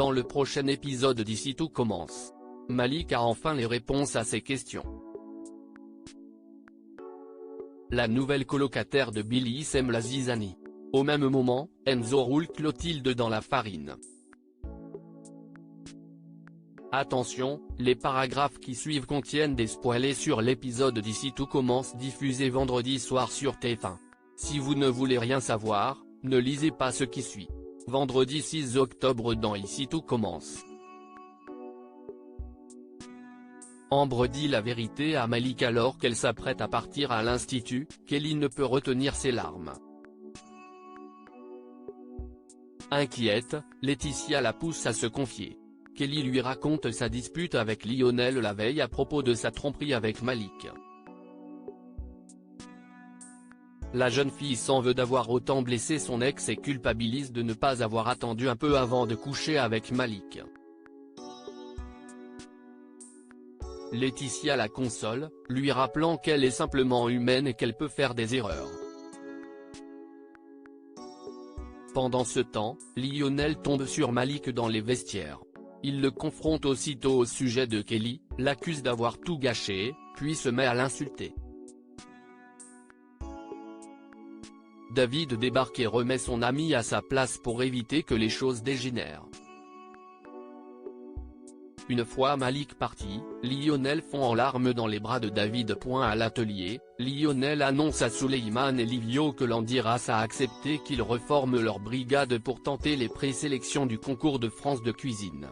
Dans le prochain épisode d'Ici tout commence, Malik a enfin les réponses à ses questions. La nouvelle colocataire de Billy sème la zizanie. Au même moment, Enzo roule Clotilde dans la farine. Attention, les paragraphes qui suivent contiennent des spoilers sur l'épisode d'Ici tout commence diffusé vendredi soir sur TF1. Si vous ne voulez rien savoir, ne lisez pas ce qui suit. Vendredi 6 octobre dans Ici tout commence. Ambre dit la vérité à Malik alors qu'elle s'apprête à partir à l'institut. Kelly ne peut retenir ses larmes. Inquiète, Laetitia la pousse à se confier. Kelly lui raconte sa dispute avec Lionel la veille à propos de sa tromperie avec Malik. La jeune fille s'en veut d'avoir autant blessé son ex et culpabilise de ne pas avoir attendu un peu avant de coucher avec Malik. Laetitia la console, lui rappelant qu'elle est simplement humaine et qu'elle peut faire des erreurs. Pendant ce temps, Lionel tombe sur Malik dans les vestiaires. Il le confronte aussitôt au sujet de Kelly, l'accuse d'avoir tout gâché, puis se met à l'insulter. David débarque et remet son ami à sa place pour éviter que les choses dégénèrent. Une fois Malik parti, Lionel fond en larmes dans les bras de David. À l'atelier, Lionel annonce à Suleiman et Livio que Landiras a accepté qu'ils reforment leur brigade pour tenter les présélections du concours de France de cuisine.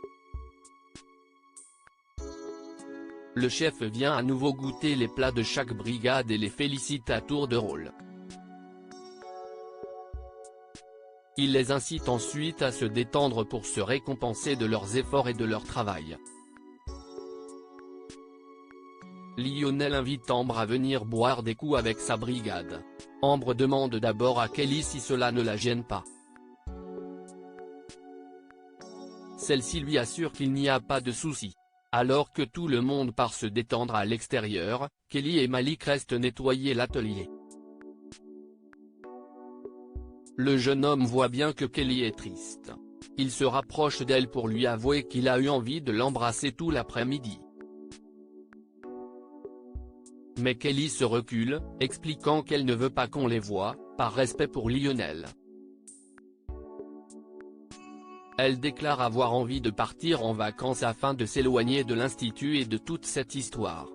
Le chef vient à nouveau goûter les plats de chaque brigade et les félicite à tour de rôle. Il les incite ensuite à se détendre pour se récompenser de leurs efforts et de leur travail. Lionel invite Ambre à venir boire des coups avec sa brigade. Ambre demande d'abord à Kelly si cela ne la gêne pas. Celle-ci lui assure qu'il n'y a pas de souci. Alors que tout le monde part se détendre à l'extérieur, Kelly et Malik restent nettoyer l'atelier. Le jeune homme voit bien que Kelly est triste. Il se rapproche d'elle pour lui avouer qu'il a eu envie de l'embrasser tout l'après-midi. Mais Kelly se recule, expliquant qu'elle ne veut pas qu'on les voie, par respect pour Lionel. Elle déclare avoir envie de partir en vacances afin de s'éloigner de l'institut et de toute cette histoire.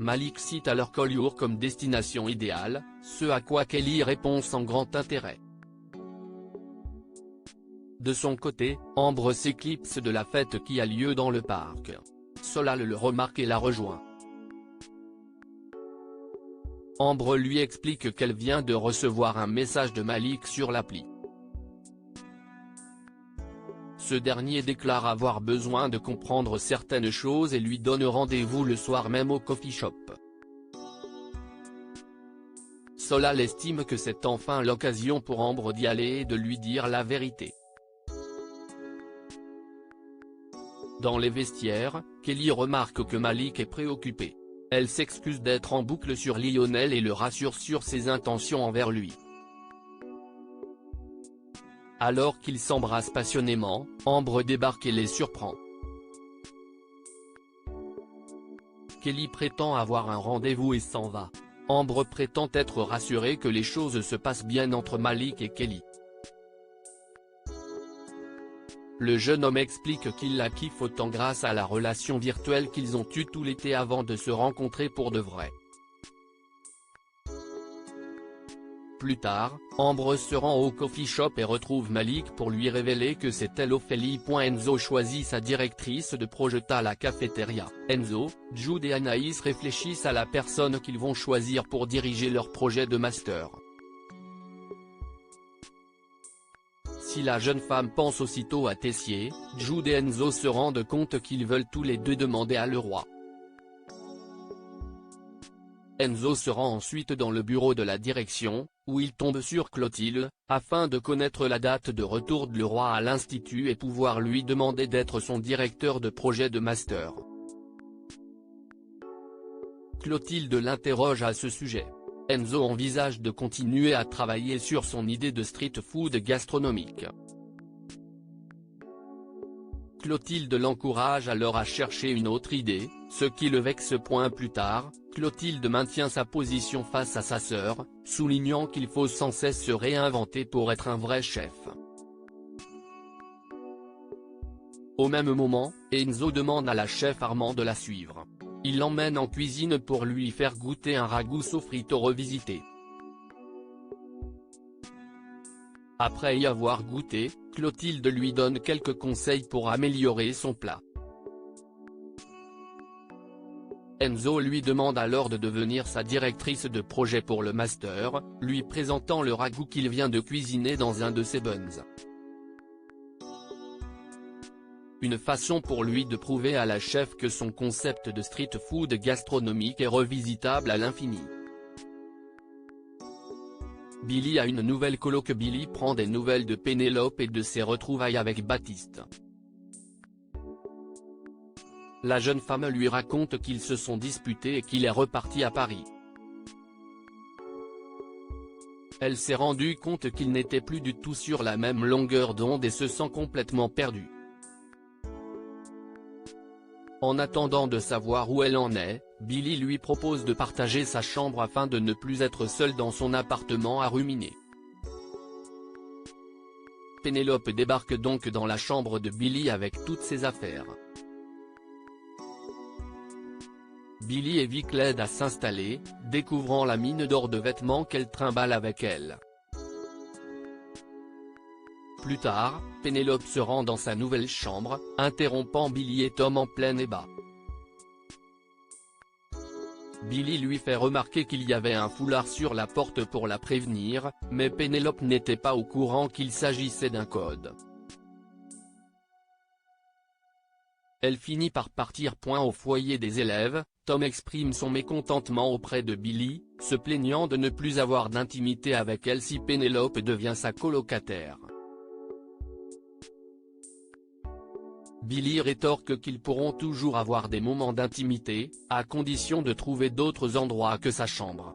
Malik cite alors Collioure comme destination idéale, ce à quoi Kelly répond sans grand intérêt. De son côté, Ambre s'éclipse de la fête qui a lieu dans le parc. Solal le remarque et la rejoint. Ambre lui explique qu'elle vient de recevoir un message de Malik sur l'appli. Ce dernier déclare avoir besoin de comprendre certaines choses et lui donne rendez-vous le soir même au coffee shop. Solal estime que c'est enfin l'occasion pour Ambre d'y aller et de lui dire la vérité. Dans les vestiaires, Kelly remarque que Malik est préoccupé. Elle s'excuse d'être en boucle sur Lionel et le rassure sur ses intentions envers lui. Alors qu'ils s'embrassent passionnément, Ambre débarque et les surprend. Kelly prétend avoir un rendez-vous et s'en va. Ambre prétend être rassurée que les choses se passent bien entre Malik et Kelly. Le jeune homme explique qu'il la kiffe autant grâce à la relation virtuelle qu'ils ont eue tout l'été avant de se rencontrer pour de vrai. Plus tard, Ambre se rend au coffee shop et retrouve Malik pour lui révéler que c'est elle Ophélie. Enzo choisit sa directrice de projet à la cafétéria. Enzo, Jude et Anaïs réfléchissent à la personne qu'ils vont choisir pour diriger leur projet de master. Si la jeune femme pense aussitôt à Tessier, Jude et Enzo se rendent compte qu'ils veulent tous les deux demander à le roi. Enzo se rend ensuite dans le bureau de la direction, où il tombe sur Clotilde, afin de connaître la date de retour de le roi à l'institut et pouvoir lui demander d'être son directeur de projet de master. Clotilde l'interroge à ce sujet. Enzo envisage de continuer à travailler sur son idée de street food gastronomique. Clotilde l'encourage alors à chercher une autre idée, ce qui le vexe. Plus tard, Clotilde maintient sa position face à sa sœur, soulignant qu'il faut sans cesse se réinventer pour être un vrai chef. Au même moment, Enzo demande à la chef Armand de la suivre. Il l'emmène en cuisine pour lui faire goûter un ragoût sofrito revisité. Après y avoir goûté, Clotilde lui donne quelques conseils pour améliorer son plat. Enzo lui demande alors de devenir sa directrice de projet pour le master, lui présentant le ragoût qu'il vient de cuisiner dans un de ses buns. Une façon pour lui de prouver à la chef que son concept de street food gastronomique est revisitable à l'infini. Billy a une nouvelle coloc. Billy prend des nouvelles de Pénélope et de ses retrouvailles avec Baptiste. La jeune femme lui raconte qu'ils se sont disputés et qu'il est reparti à Paris. Elle s'est rendue compte qu'ils n'étaient plus du tout sur la même longueur d'onde et se sent complètement perdue. En attendant de savoir où elle en est, Billy lui propose de partager sa chambre afin de ne plus être seul dans son appartement à ruminer. Pénélope débarque donc dans la chambre de Billy avec toutes ses affaires. Billy et Vic l'aident à s'installer, découvrant la mine d'or de vêtements qu'elle trimballe avec elle. Plus tard, Pénélope se rend dans sa nouvelle chambre, interrompant Billy et Tom en plein débat. Billy lui fait remarquer qu'il y avait un foulard sur la porte pour la prévenir, mais Pénélope n'était pas au courant qu'il s'agissait d'un code. Elle finit par partir. Au foyer des élèves, Tom exprime son mécontentement auprès de Billy, se plaignant de ne plus avoir d'intimité avec elle si Pénélope devient sa colocataire. Billy rétorque qu'ils pourront toujours avoir des moments d'intimité, à condition de trouver d'autres endroits que sa chambre.